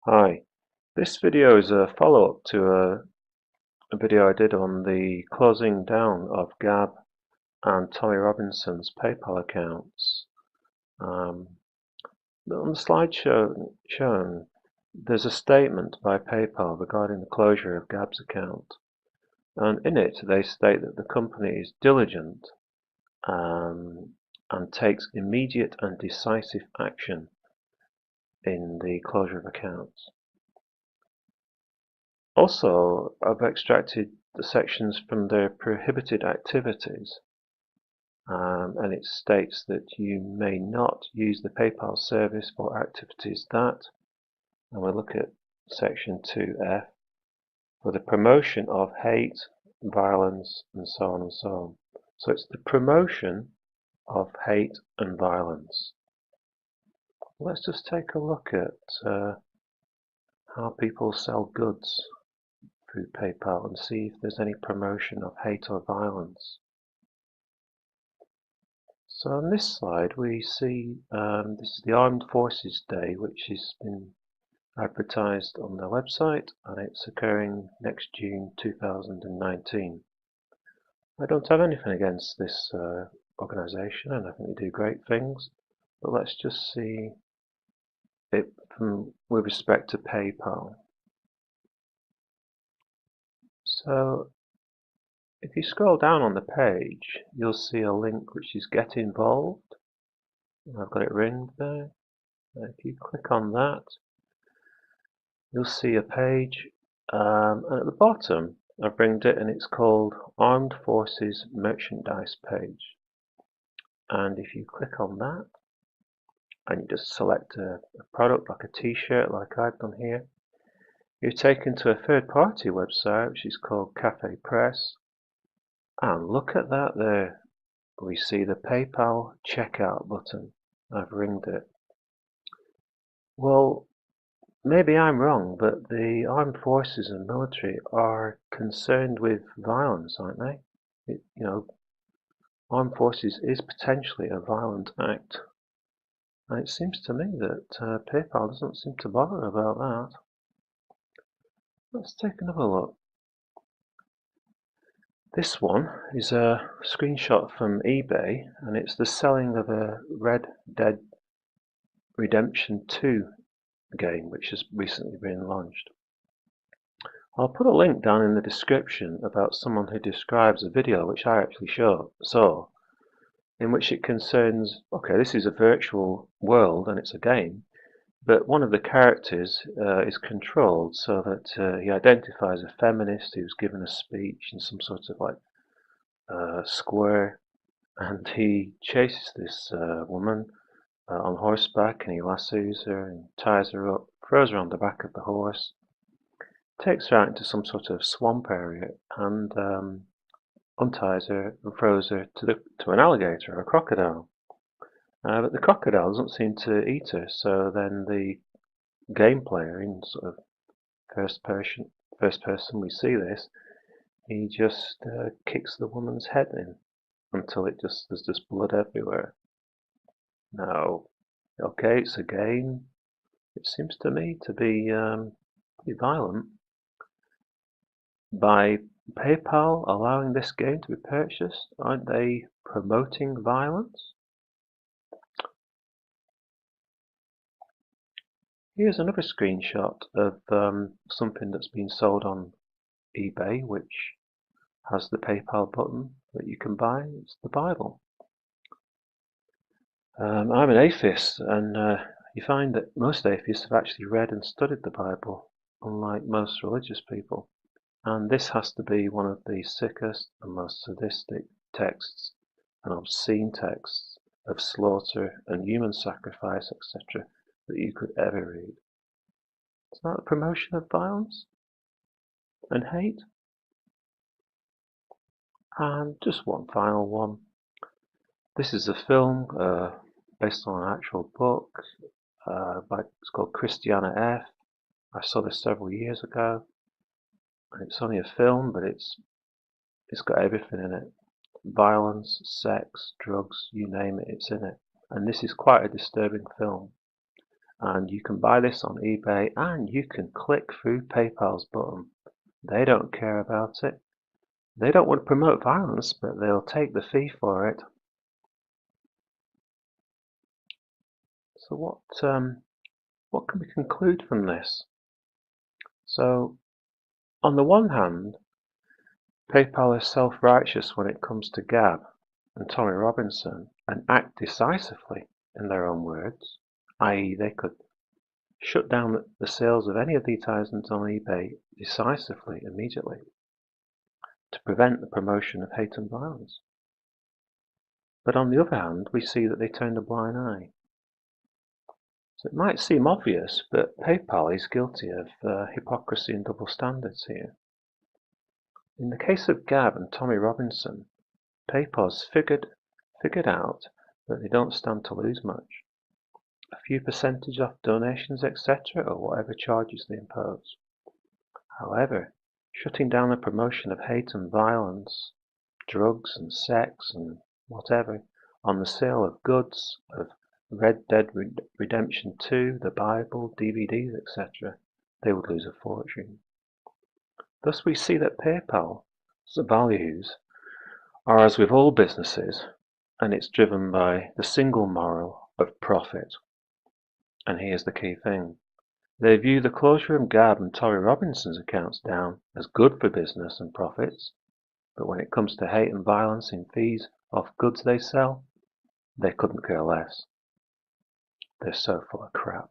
Hi, this video is a follow-up to a video I did on the closing down of GAB and Tommy Robinson's PayPal accounts. On the slide shown, there's a statement by PayPal regarding the closure of GAB's account, and in it they state that the company is diligent and takes immediate and decisive action in the closure of accounts. Also, I've extracted the sections from their prohibited activities, and it states that you may not use the PayPal service for activities that, and we'll look at section 2F, for the promotion of hate, violence, and so on and so on. So it's the promotion of hate and violence. Let's just take a look at how people sell goods through PayPal and see if there's any promotion of hate or violence. So on this slide we see this is the Armed Forces Day, which has been advertised on their website, and it's occurring next June 2019. I don't have anything against this organisation, and I think they do great things, but let's just see it with respect to PayPal. So if you scroll down on the page, you'll see a link which is Get Involved. I've got it ringed there. If you click on that, you'll see a page, and at the bottom I've ringed it, and it's called Armed Forces Merchandise Page. And if you click on that, and you just select a product like a t-shirt like I've done here, you're taken to a third-party website which is called Cafe Press. And look at that there, we see the PayPal checkout button. I've ringed it. Well, maybe I'm wrong, but the armed forces and military are concerned with violence, aren't they? Armed forces is potentially a violent act. And it seems to me that PayPal doesn't seem to bother about that. Let's take another look. This one is a screenshot from eBay, and it's the selling of a Red Dead Redemption 2 game which has recently been launched. I'll put a link down in the description about someone who describes a video which I actually saw, in which it concerns, okay, this is a virtual world and it's a game, but one of the characters is controlled so that he identifies a feminist who's given a speech in some sort of like square, and he chases this woman on horseback, and he lassos her and ties her up, throws her on the back of the horse, takes her out into some sort of swamp area, and unties her and throws her to an alligator or a crocodile. But the crocodile doesn't seem to eat her, so then the game player, in sort of first person we see this, he just kicks the woman's head in until there's just blood everywhere. Now, okay, it's a game. It seems to me to be pretty violent. By PayPal allowing this game to be purchased, aren't they promoting violence? Here's another screenshot of something that's been sold on eBay, which has the PayPal button that you can buy. It's the Bible. I'm an atheist, and you find that most atheists have actually read and studied the Bible, unlike most religious people. And this has to be one of the sickest and most sadistic texts and obscene texts of slaughter and human sacrifice, etc., that you could ever read. Is that a promotion of violence and hate? And just one final one. This is a film based on an actual book. It's called Christiana F. I saw this several years ago. And it's only a film, but it's got everything in it. Violence, sex, drugs, you name it, it's in it. And this is quite a disturbing film. and you can buy this on eBay, and you can click through PayPal's button. They don't care about it. They don't want to promote violence, but they'll take the fee for it. So what can we conclude from this? So, on the one hand, PayPal is self-righteous when it comes to GAB and Tommy Robinson, and act decisively, in their own words, i.e. they could shut down the sales of any of these items on eBay decisively, immediately, to prevent the promotion of hate and violence. But on the other hand, we see that they turned a blind eye. So it might seem obvious, but PayPal is guilty of hypocrisy and double standards here. In the case of GAB and Tommy Robinson, PayPal's figured out that they don't stand to lose much. A few percentage off donations, etc., or whatever charges they impose. However, shutting down the promotion of hate and violence, drugs and sex and whatever, on the sale of goods, of Red Dead Redemption 2, the Bible, DVDs, etc., they would lose a fortune. Thus we see that PayPal's values are as with all businesses, and it's driven by the single moral of profit. And here's the key thing. They view the closure of GAB and Tommy Robinson's accounts down as good for business and profits, but when it comes to hate and violence in fees off goods they sell, they couldn't care less. They're so full of crap.